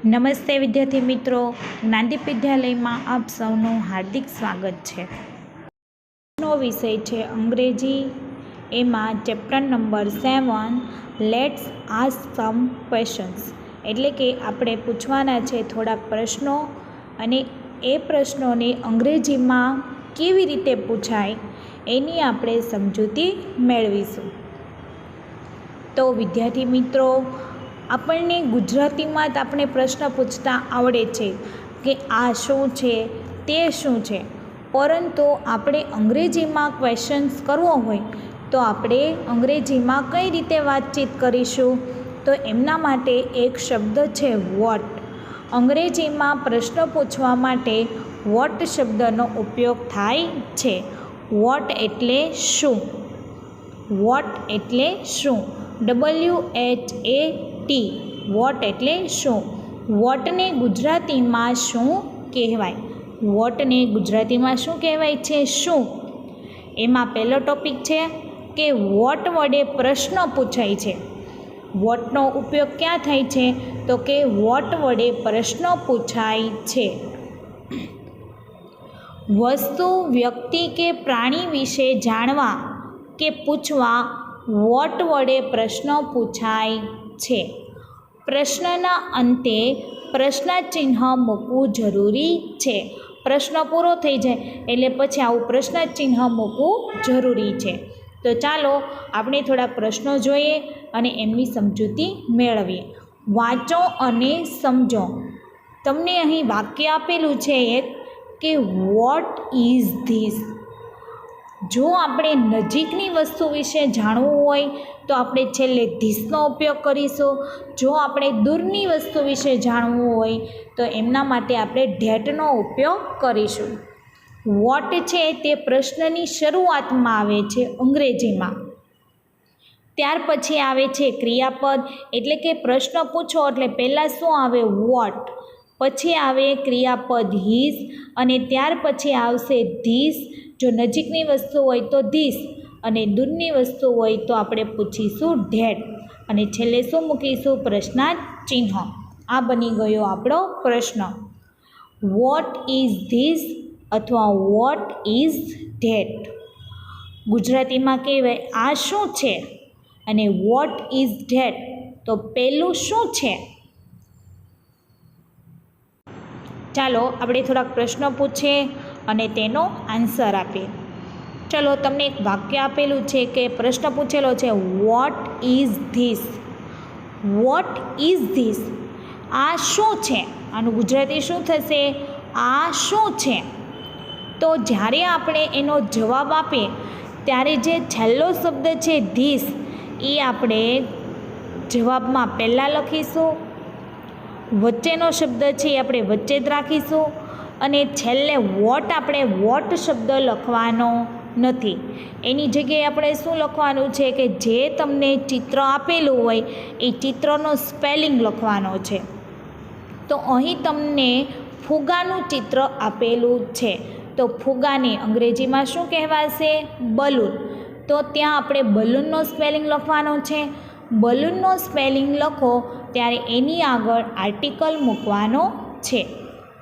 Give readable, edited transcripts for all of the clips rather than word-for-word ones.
નમસ્તે વિદ્યાર્થી મિત્રો, જ્ઞાનદીપ વિદ્યાલયમાં આપ સૌનું હાર્દિક સ્વાગત છે. નો વિષય છે અંગ્રેજી. એમાં chapter number 7 let's ask some questions, એટલે કે આપણે પૂછવાના છે થોડાક પ્રશ્નો અને એ પ્રશ્નોને અંગ્રેજીમાં કેવી રીતે પૂછાય એની આપણે સમજૂતી મેળવીશું. તો વિદ્યાર્થી મિત્રો, આપણને ગુજરાતીમાં જ આપણે પ્રશ્ન પૂછતા આવડે છે કે આ શું છે, તે શું છે, પરંતુ આપણે અંગ્રેજીમાં ક્વેશ્ચન્સ કરવો હોય તો આપણે અંગ્રેજીમાં કઈ રીતે વાતચીત કરીશું? તો એમના માટે એક શબ્દ છે વોટ. અંગ્રેજીમાં પ્રશ્ન પૂછવા માટે વોટ શબ્દનો ઉપયોગ થાય છે. વોટ એટલે શું? વોટ એટલે શું? WHAT. વોટ એટલે શું? વોટને ગુજરાતીમાં શું કહેવાય? વોટને ગુજરાતીમાં શું કહેવાય છે? શું. એમાં પહેલો ટોપિક છે કે વોટ વડે પ્રશ્ન પૂછાય છે. વોટનો ઉપયોગ ક્યાં થાય છે? તો કે વોટ વડે પ્રશ્ન પૂછાય છે. વસ્તુ, વ્યક્તિ કે પ્રાણી વિશે જાણવા કે પૂછવા વોટ વડે પ્રશ્ન પૂછાય છે. પ્રશ્નના અંતે પ્રશ્નચિહ્ન મૂકવું જરૂરી છે. પ્રશ્ન પૂરો થઈ જાય એટલે પછી આવું પ્રશ્નચિહ્ન મૂકવું જરૂરી છે. તો ચાલો આપણે થોડાક પ્રશ્નો જોઈએ અને એમની સમજૂતી મેળવીએ. વાંચો અને સમજો. તમને અહીં વાક્ય આપેલું છે એક કે વોટ ઇઝ ધીસ. જો આપણે નજીકની વસ્તુ વિશે જાણવું હોય તો આપણે છેલ્લે ધીસનો ઉપયોગ કરીશું. જો આપણે દૂરની વસ્તુ વિશે જાણવું હોય તો એમના માટે આપણે ધેટનો ઉપયોગ કરીશું. વોટ છે તે પ્રશ્નની શરૂઆતમાં આવે છે અંગ્રેજીમાં. ત્યાર પછી આવે છે ક્રિયાપદ, એટલે કે પ્રશ્ન પૂછો એટલે પહેલાં શું આવે? વોટ. પછી આવે ક્રિયાપદ હીઝ અને ત્યાર પછી આવશે ધીસ. જો નજીકની વસ્તુ હોય તો ધીસ અને દૂરની વસ્તુ હોય તો આપણે પૂછીશું ધેટ અને છેલ્લે શું મૂકીશું? પ્રશ્નાચિહ્ન. આ બની ગયો આપણો પ્રશ્ન. વોટ ઇઝ ધીસ અથવા વોટ ઇઝ ધેટ. ગુજરાતીમાં કહેવાય આ શું છે અને વોટ ઇઝ ધેટ તો પેલું શું છે? ચાલો આપણે થોડાક પ્રશ્નો પૂછીએ અને તેનો આન્સર આપીએ. ચલો, તમને એક વાક્ય આપેલું છે કે પ્રશ્ન પૂછેલો છે what is this. Vote is this. આ શું છે? આનું ગુજરાતી શું થશે? આ શું છે? તો જ્યારે આપણે એનો જવાબ આપીએ ત્યારે જે છેલ્લો શબ્દ છે ધીસ એ આપણે જવાબમાં પહેલાં લખીશું. વચ્ચેનો શબ્દ છે એ આપણે વચ્ચે જ રાખીશું અને છેલ્લે વોટ આપણે વોટ શબ્દ લખવાનો નથી. એની જગ્યાએ આપણે શું લખવાનું છે કે જે તમને ચિત્ર આપેલું હોય એ ચિત્રનો સ્પેલિંગ લખવાનો છે. તો અહીં તમને ફુગાનું ચિત્ર આપેલું છે તો ફુગાને અંગ્રેજીમાં શું કહેવાશે? બલૂન. તો ત્યાં આપણે બલૂનનો સ્પેલિંગ લખવાનો છે. બલૂનનો સ્પેલિંગ લખો ત્યારે એની આગળ આર્ટિકલ મૂકવાનો છે.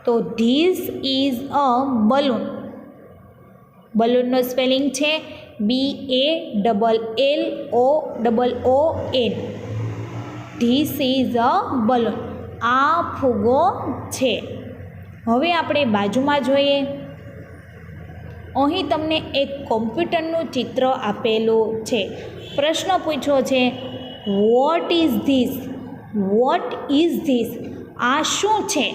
તો ધીસ ઇઝ અ બલૂન. બલૂનનો સ્પેલિંગ છે BALLOON. This is a balloon. આ ફુગ્ગો છે. હવે આપણે બાજુમાં જોઈએ. અહીં તમને એક કોમ્પ્યુટરનું ચિત્ર આપેલું છે. પ્રશ્ન પૂછ્યો છે what is this. Vote is this. આ શું છે?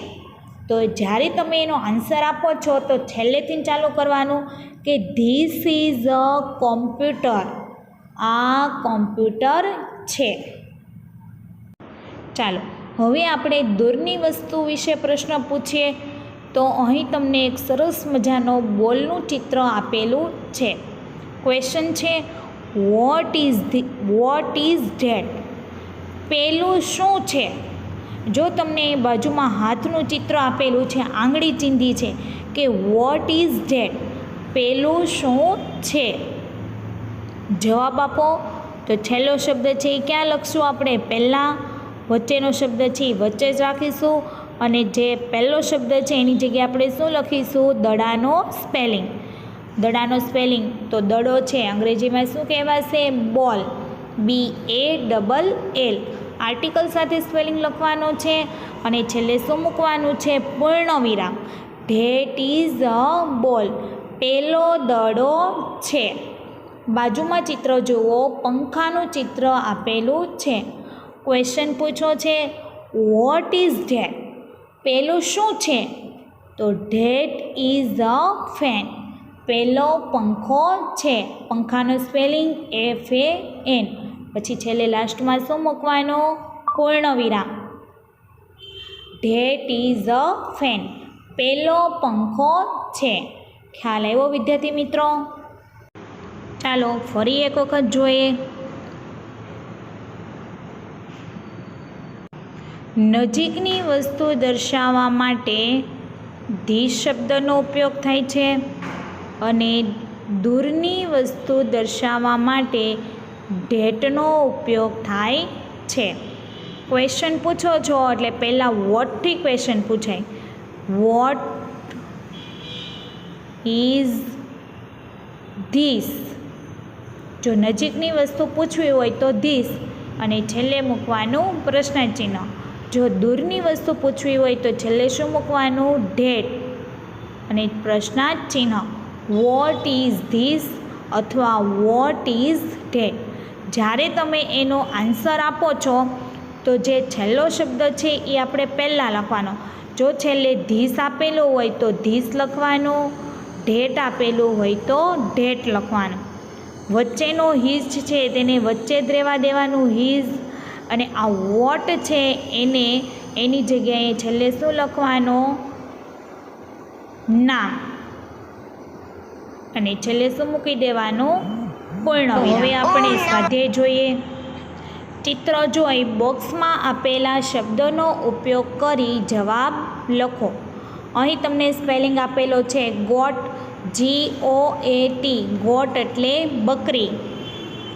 તો જ્યારે તમે એનો આન્સર આપો છો તો છેલ્લેથી ચાલુ કરવાનું કે ધીસ ઇઝ અ કોમ્પ્યુટર. આ કોમ્પ્યુટર છે. ચાલો હવે આપણે દૂરની વસ્તુ વિશે પ્રશ્ન પૂછીએ. તો અહીં તમને એક સરસ મજાનો બોલનું ચિત્ર આપેલું છે. ક્વેશ્ચન છે વોટ ઇઝ ધેટ. પેલું શું છે? જો તમને બાજુમાં હાથનું ચિત્ર આપેલું છે, આંગળી ચીંધી છે કે વોટ ઇઝ ધેટ, પેલું શું છે? જવાબ આપો. તો છેલ્લો શબ્દ છે એ ક્યાં લખશું આપણે? પહેલાં. વચ્ચેનો શબ્દ છે એ વચ્ચે જ રાખીશું અને જે પહેલો શબ્દ છે એની જગ્યાએ આપણે શું લખીશું? દડાનો સ્પેલિંગ. દડાનો સ્પેલિંગ તો દડો છે અંગ્રેજીમાં શું કહેવાશે? બોલ. BALL. આર્ટિકલ સાથે સ્પેલિંગ લખવાનો છે અને છેલ્લે શું મૂકવાનું છે? પૂર્ણ વિરામ. ધેટ ઇઝ અ બોલ. પેલો દડો છે. બાજુમાં ચિત્ર જુઓ, પંખાનું ચિત્ર આપેલું છે. ક્વેશ્ચન પૂછો છે, વોટ ઇઝ ધેટ? પેલું શું છે? તો ધેટ ઇઝ અ ફેન. પેલો પંખો છે. પંખાનું સ્પેલિંગ FAN. પછી છેલ્લે લાસ્ટમાં શું મૂકવાનું? પૂર્ણ વિરામ. That is a fan. પેલો પંખો છે. ખ્યાલ આવ્યો વિદ્યાર્થી મિત્રો? ચાલો ફરી એક વખત જોઈએ. નજીકની વસ્તુ દર્શાવવા માટે ધીસ શબ્દનો ઉપયોગ થાય છે અને દૂરની વસ્તુ દર્શાવવા માટે ધેટનો ઉપયોગ થાય છે. ક્વેશ્ચન પૂછો છો એટલે પહેલાં વોટથી ક્વેશ્ચન પૂછાય. Vote is this? જો નજીકની વસ્તુ પૂછવી હોય તો ધીસ અને છેલ્લે મૂકવાનું પ્રશ્ન ચિહ્ન. જો દૂરની વસ્તુ પૂછવી હોય તો છેલ્લે શું મૂકવાનું? ધેટ અને પ્રશ્નાર્થ ચિહ્ન. વોટ ઇઝ ધીસ અથવા વોટ ઇઝ ધેટ. જ્યારે તમે એનો આન્સર આપો છો તો જે છેલ્લો શબ્દ છે એ આપણે પહેલાં લખવાનો. જો છેલ્લે ધીસ આપેલું હોય તો ધીસ લખવાનું, ધેટ આપેલું હોય તો ધેટ લખવાનું. વચ્ચેનો હિઝ છે તેને વચ્ચે જ રહેવા દેવાનું, હિઝ. અને આ વોટ છે એને એની જગ્યાએ છેલ્લે શું લખવાનું? નામ. અને છેલ્લે શું મૂકી દેવાનું? પૂર્ણ. હવે આપણે સ્વાધ્યાય જોઈએ. ચિત્ર જોઈ બોક્સમાં આપેલા શબ્દોનો ઉપયોગ કરી જવાબ લખો. અહીં તમને સ્પેલિંગ આપેલો છે ગોટ, GOAT. ગોટ એટલે બકરી.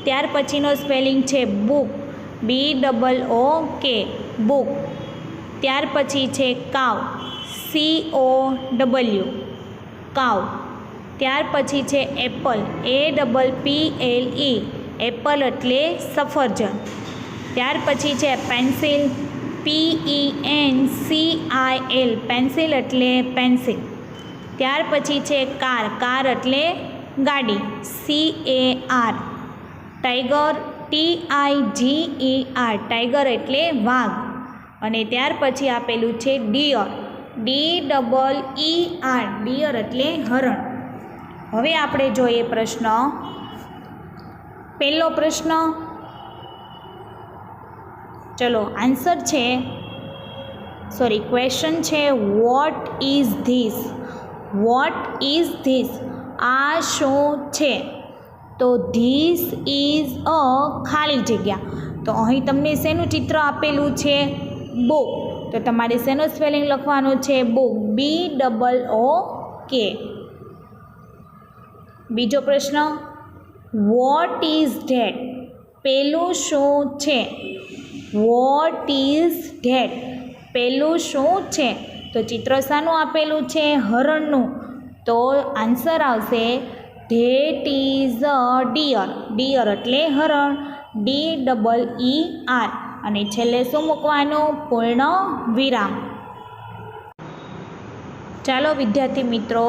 ત્યાર પછીનો સ્પેલિંગ છે બુક, BOOK. બુક. ત્યાર પછી છે કાવ, COW. કાવ. ત્યાર પછી છે એપલ, APPLE. એપલ એટલે સફરજન. ત્યાર પછી છે પેન્સિલ, PENCIL. પેન્સિલ એટલે પેન્સિલ. ત્યાર પછી છે કાર, કાર એટલે ગાડી, CAR. Tiger, TIGER. ટાઈગર એટલે વાઘ. અને ત્યાર પછી આપેલું છે ડિયર, DEER. ડિયર એટલે હરણ. હવે આપણે જોઈએ પ્રશ્ન. પહેલો પ્રશ્ન, ચલો આન્સર છે, ક્વેશ્ચન છે what is this? Vote is this? આ શું છે? તો ધીસ ઇઝ અ ખાલી જગ્યા. તો અહીં તમને શેનું ચિત્ર આપેલું છે? બુક. તો તમારે શેનો સ્પેલિંગ લખવાનો છે? Book, BOOK. બીજો પ્રશ્ન, વોટ ઇઝ ધેટ? પેલું શું છે? What is that? પેલું શું છે? તો ચિત્ર શાનું આપેલું છે? હરણનું. તો આન્સર આવશે that is a deer. Deer એટલે હરણ, DEER. અને છેલ્લે શું મૂકવાનું? પૂર્ણ વિરામ. ચાલો વિદ્યાર્થી મિત્રો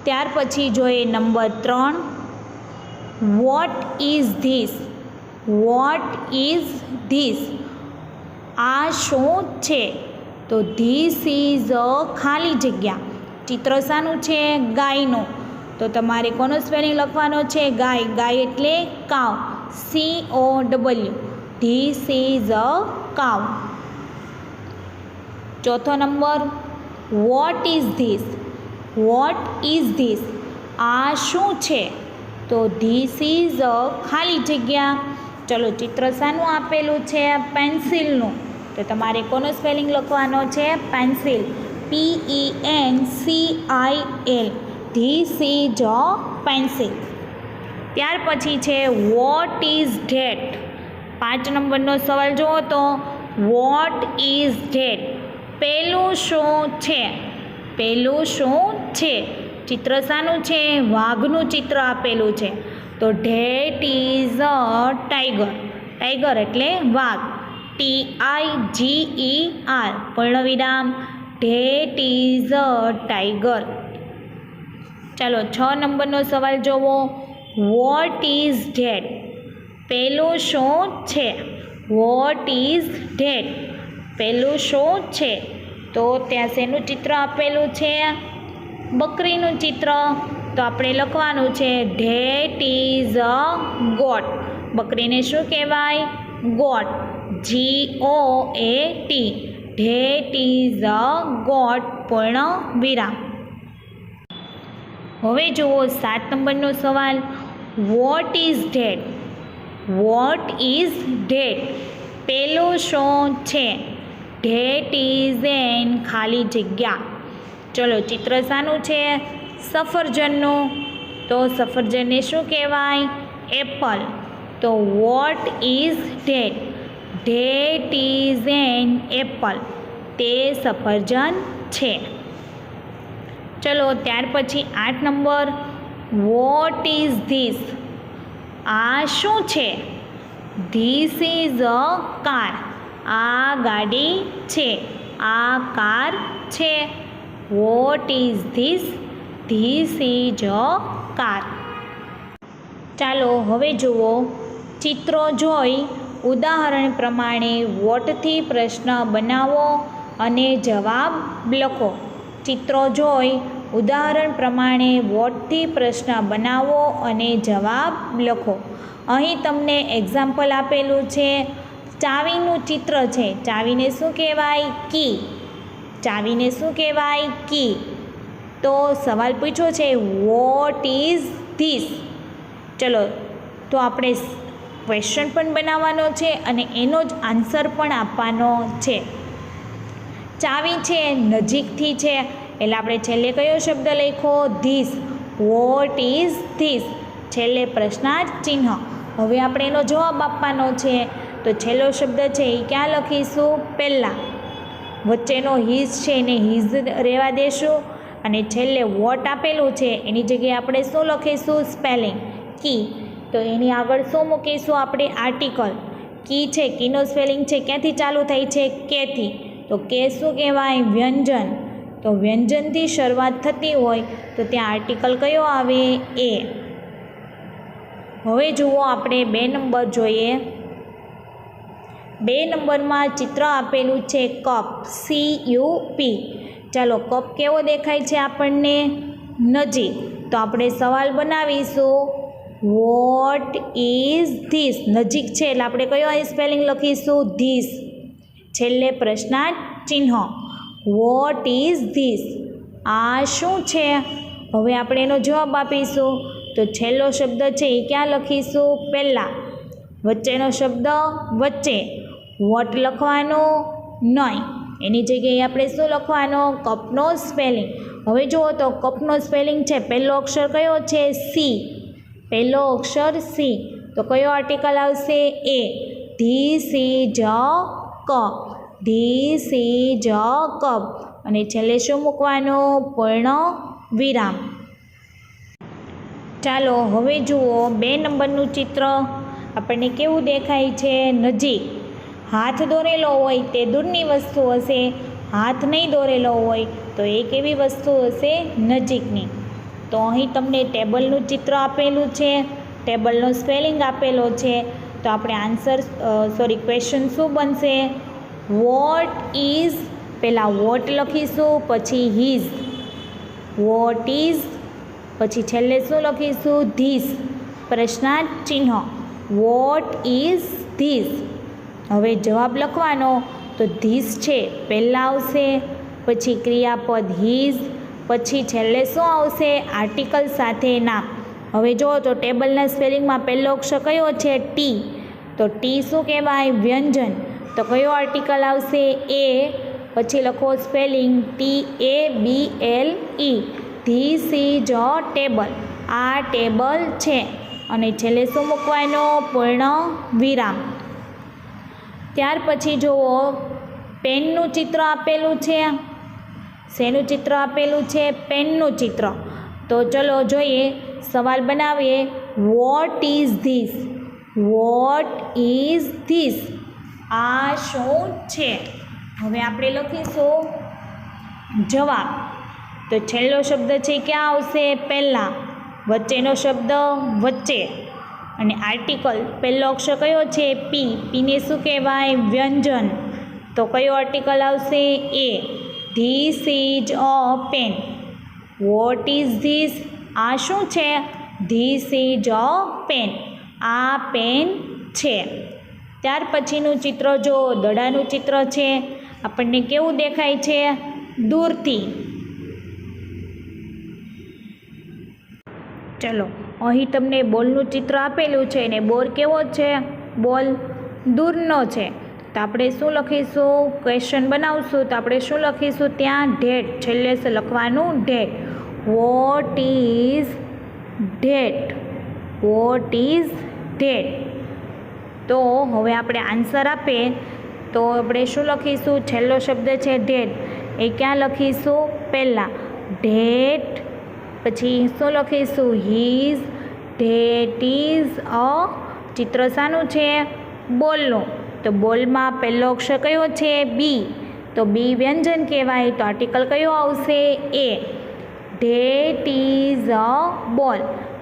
ત્યાર પછી જોઈએ number 3. Vote is this? Vote is this? આ શું છે? તો ધીસ ઇઝ અ ખાલી જગ્યા. ચિત્ર શાનું છે? ગાયનું. તો તમારે કોનો સ્પેલિંગ લખવાનો છે? ગાય. ગાય એટલે કાવ, COW. ધીસ ઇઝ અ કાવ. ચોથો number, vote is this? Vote is this? આ શું છે? તો ધીસ ઇઝ અ ખાલી જગ્યા. ચલો ચિત્ર શાનું આપેલું છે? પેન્સિલનું. તો તમારે કોનો સ્પેલિંગ લખવાનો છે? Pencil, PENCIL. This is a pencil. ત્યાર પછી છે વોટ ઇઝ ધેટ? 5 નંબરનો સવાલ જુઓ તો વોટ ઇઝ ધેટ? પેલું શું છે? પેલું શું છે? ચિત્ર શાનું છે? વાઘનું ચિત્ર આપેલું છે. તો that is a tiger. Tiger એટલે વાઘ. TIGER પૂર્ણવિરામ. That is a tiger. ચાલો 6 નંબરનો સવાલ જોવો. What is that? પેલું શું છે? What is that? પેલું શું છે? તો ત્યાં શેનું ચિત્ર આપેલું છે? બકરીનું ચિત્ર. તો આપણે લખવાનું છે ધેટ ઇઝ અ ગોટ. બકરીને શું કહેવાય? Goat. GOAT. That is a goat પૂર્ણ વિરામ. હવે જુઓ 7 નંબરનો સવાલ. What is that? What is that? પેલું શું છે? ધેટ ઇઝ એન ખાલી જગ્યા. ચલો ચિત્ર શાનું છે? સફરજનનું. તો સફરજનને શું કહેવાય? એપલ. તો vote is that? That is an apple. તે સફરજન છે. ચલો ત્યાર પછી 8 નંબર. Vote is this? આ શું છે? This is a car. આ ગાડી છે. આ કાર છે. What is this? This is a car. ચાલો હવે જુઓ. ચિત્રો જોઈ ઉદાહરણ પ્રમાણે વોટથી પ્રશ્ન બનાવો અને જવાબ લખો. ચિત્રો જોઈ ઉદાહરણ પ્રમાણે વોટથી પ્રશ્ન બનાવો અને જવાબ લખો. અહીં તમને એક્ઝામ્પલ આપેલું છે. ચાવીનું ચિત્ર છે. ચાવીને શું કહેવાય? કી. ચાવીને શું કહેવાય? કી. તો સવાલ પૂછ્યો છે વોટ ઇઝ ધીસ? ચલો તો આપણે ક્વેશ્ચન પણ બનાવવાનો છે અને એનો જ આન્સર પણ આપવાનો છે. ચાવી છે નજીકથી છે એટલે આપણે છેલ્લે કયો શબ્દ લખ્યો? ધીસ. Vote is this? છેલ્લે પ્રશ્નાર્થ ચિહ્ન. હવે આપણે એનો જવાબ આપવાનો છે. તો છેલ્લો શબ્દ છે એ ક્યાં લખીશું? પહેલાં. વચ્ચેનો હિઝ છે એને હિઝ રહેવા દેશું અને છેલ્લે વોટ આપેલું છે એની જગ્યાએ આપણે શું લખીશું? સ્પેલિંગ. કી. તો એની આગળ શું મૂકીશું આપણે? આર્ટિકલ. કી છે, કીનો સ્પેલિંગ છે ક્યાંથી ચાલુ થાય છે? કેથી. તો કે શું કહેવાય? વ્યંજન. તો વ્યંજનથી શરૂઆત થતી હોય તો ત્યાં આર્ટિકલ કયો આવે? એ. હવે જુઓ આપણે 2 નંબર જોઈએ. 2 નંબરમાં ચિત્ર આપેલું છે કપ. CUP. ચાલો કપ કેવો દેખાય છે આપણને? નજીક. તો આપણે સવાલ બનાવીશું વોટ ઇઝ ધીસ? નજીક છે એટલે આપણે કયો અહીં સ્પેલિંગ લખીશું? ધીસ. છેલ્લે પ્રશ્નાર્થ ચિહ્ન. Vote is this? આ શું છે? હવે આપણે એનો જવાબ આપીશું. તો છેલ્લો શબ્દ છે એ ક્યાં લખીશું? પહેલાં. વચ્ચેનો શબ્દ વચ્ચે. વોટ લખવાનો નહીં. એની જગ્યાએ આપણે શું લખવાનો? કપનો સ્પેલિંગ. હવે જુઓ તો કપનો સ્પેલિંગ છે પહેલો અક્ષર કયો છે? સી. પહેલો અક્ષર સી. તો કયો આર્ટિકલ આવશે? A. This is a cup. This is a cup. અને છેલ્લે શું મૂકવાનું? પૂર્ણ વિરામ. ચાલો હવે જુઓ 2 નંબરનું ચિત્ર આપણને કેવું દેખાય છે? નજીક. હાથ દોરેલો હોય તે દૂરની વસ્તુ હશે. હાથ નહીં દોરેલો હોય તો એ કેવી વસ્તુ હશે? નજીકની. તો અહીં તમને ટેબલનું ચિત્ર આપેલું છે. ટેબલનો સ્પેલિંગ આપેલો છે. તો આપણે ક્વેશ્ચન શું બનશે? What is? પહેલાં વોટ લખીશું પછી હિઝ. વોટ ઇઝ પછી છેલ્લે શું લખીશું? ધીસ. પ્રશ્નાર્થ ચિહ્ન. Vote is this? હવે જવાબ લખવાનો. તો ધીસ છે પહેલાં આવશે, પછી ક્રિયાપદ હિઝ, પછી છેલ્લે શું આવશે? આર્ટિકલ સાથે નામ. હવે જુઓ તો ટેબલના સ્પેલિંગમાં પહેલો અક્ષર કયો છે? ટી. તો ટી શું કહેવાય? વ્યંજન. તો કયો આર્ટિકલ આવશે? એ. પછી લખો spelling TABLE. This is a table. આ ટેબલ છે. અને છેલ્લે શું મૂકવાનો? પૂર્ણ વિરામ. ત્યાર પછી જુઓ પેનનું ચિત્ર આપેલું છે. શેનું ચિત્ર આપેલું છે? પેનનું ચિત્ર. તો ચલો જોઈએ, સવાલ બનાવીએ. Vote is this? Vote is this? આ શું છે? હવે આપણે લખીશું જવાબ. તો છેલ્લો શબ્દ છે ક્યાં આવશે? પહેલાં. વચ્ચેનો શબ્દ વચ્ચે. અને આર્ટિકલ પહેલો અક્ષર કયો છે? પી. પીને શું કહેવાય? વ્યંજન. તો કયો આર્ટિકલ આવશે? A. This is a pen. What is this? આ શું છે? This is a pen. આ પેન છે. ત્યાર પછીનું ચિત્ર જો, દડાનું ચિત્ર છે. આપણને કેવું દેખાય છે? દૂરથી. ચલો, અહીં તમને બોલનું ચિત્ર આપેલું છે ને બોર કેવો છે? બોલ દૂરનો છે. તો આપણે શું લખીશું? ક્વેશ્ચન બનાવશું તો આપણે શું લખીશું? ત્યાં ધેટ. છેલ્લે લખવાનું that. What is that? What is that? તો હવે આપણે આન્સર આપીએ તો આપણે શું લખીશું? છેલ્લો શબ્દ છે ધેટ, એ ક્યાં લખીશું? પહેલાં. ધેટ. પછી શું લખીશું? હીઝ. ધેટ ઇઝ અ. ચિત્ર શાનું છે? બોલનું. તો બોલમાં પહેલો અક્ષર કયો છે? બી. તો બી વ્યંજન કહેવાય. તો આર્ટિકલ કયો આવશે? એ. ધેટ ઇઝ અ બોલ.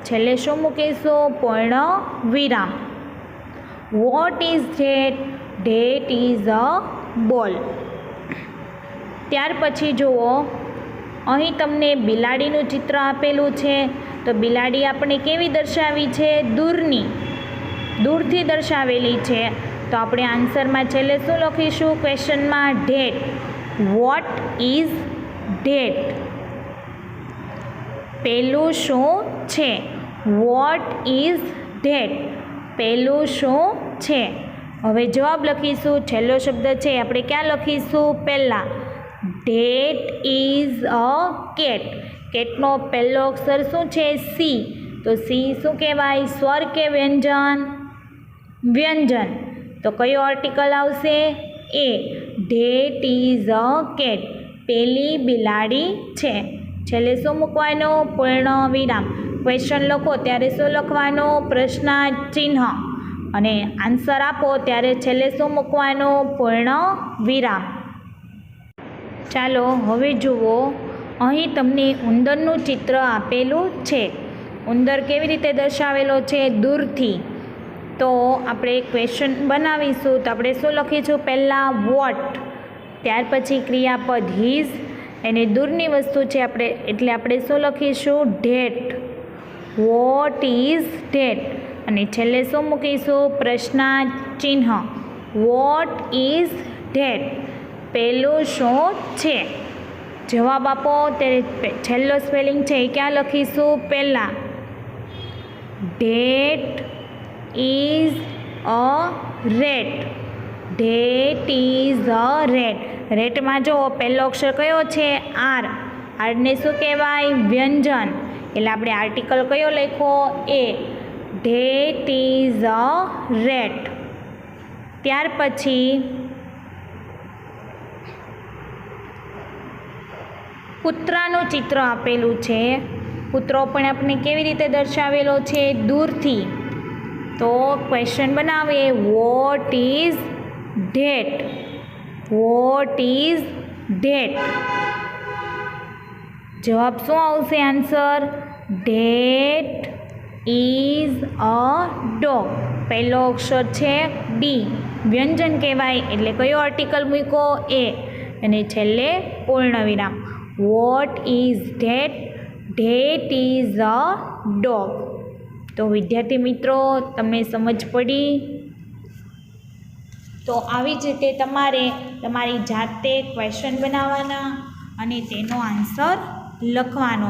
છેલ્લે શું મૂકીશું? પૂર્ણ વિરામ. Vote is that? That is અ બોલ. ત્યાર પછી જુઓ, અહીં તમને બિલાડીનું ચિત્ર આપેલું છે. તો બિલાડી આપણે કેવી દર્શાવી છે? દૂરની. દૂરથી દર્શાવેલી છે. તો આપણે આન્સરમાં છેલ્લે શું લખીશું? ક્વેશ્ચનમાં ધેટ. What is that? પેલું શું છે? What is that? પેલું શું છે? હવે જવાબ લખીશું. છેલ્લો શબ્દ છે આપણે ક્યાં લખીશું? પહેલાં. That is a cat. કેટનો પહેલો અક્ષર શું છે? સી. તો સી શું કહેવાય? સ્વર કે વ્યંજન? વ્યંજન. તો કયો આર્ટિકલ આવશે? A. That is a cat. પેલી બિલાડી છે. છેલ્લે શું મૂકવાનું? પૂર્ણ વિરામ. ક્વેશ્ચન લખો ત્યારે શું લખવાનું? પ્રશ્નાર્થ ચિહ્ન. અને આન્સર આપો ત્યારે છેલ્લે શું મૂકવાનું? પૂર્ણ વિરામ. ચાલો હવે જુઓ, અહીં તમને ઉંદરનું ચિત્ર આપેલું છે. ઉંદર કેવી રીતે દર્શાવેલો છે? દૂરથી. તો આપણે ક્વેશ્ચન બનાવીશું તો આપણે શું લખીશું? પહેલાં વોટ. ત્યાર પછી ક્રિયાપદ હીઝ. એને દૂરની વસ્તુ છે આપણે, એટલે આપણે શું લખીશું? ધેટ. What is that? અને છેલ્લે શું મૂકીશું? પ્રશ્નાર્થ ચિહ્ન. Vote is that? પેલું શું છે? જવાબ આપો ત્યારે છેલ્લો સ્પેલિંગ છે એ ક્યાં લખીશું? પહેલાં. That is a rate. That is a rate. રેટમાં જો પહેલો અક્ષર કયો છે? આર. આરને શું કહેવાય? વ્યંજન. એટલે આપણે આર્ટિકલ કયો લખ્યો? A. That is a rat. ત્યાર પછી કૂતરાનું ચિત્ર આપેલું છે. કૂતરો પણ આપણે કેવી રીતે દર્શાવેલો છે? દૂરથી. તો ક્વેશ્ચન બનાવીએ. Vote is that? What is that? જવાબ શું આવશે? Answer. That is a dog. પહેલો અક્ષર છે ડી. વ્યંજન કહેવાય. એટલે કયો આર્ટિકલ મૂક્યો? એ. અને છેલ્લે પૂર્ણ વિરામ. Vote is that? That is a dog. તો વિદ્યાર્થી મિત્રો, તમને સમજ પડી? તો આવી જ રીતે તમારે તમારી જાતે ક્વેશ્ચન બનાવવાના અને તેનો આન્સર લખવાનો.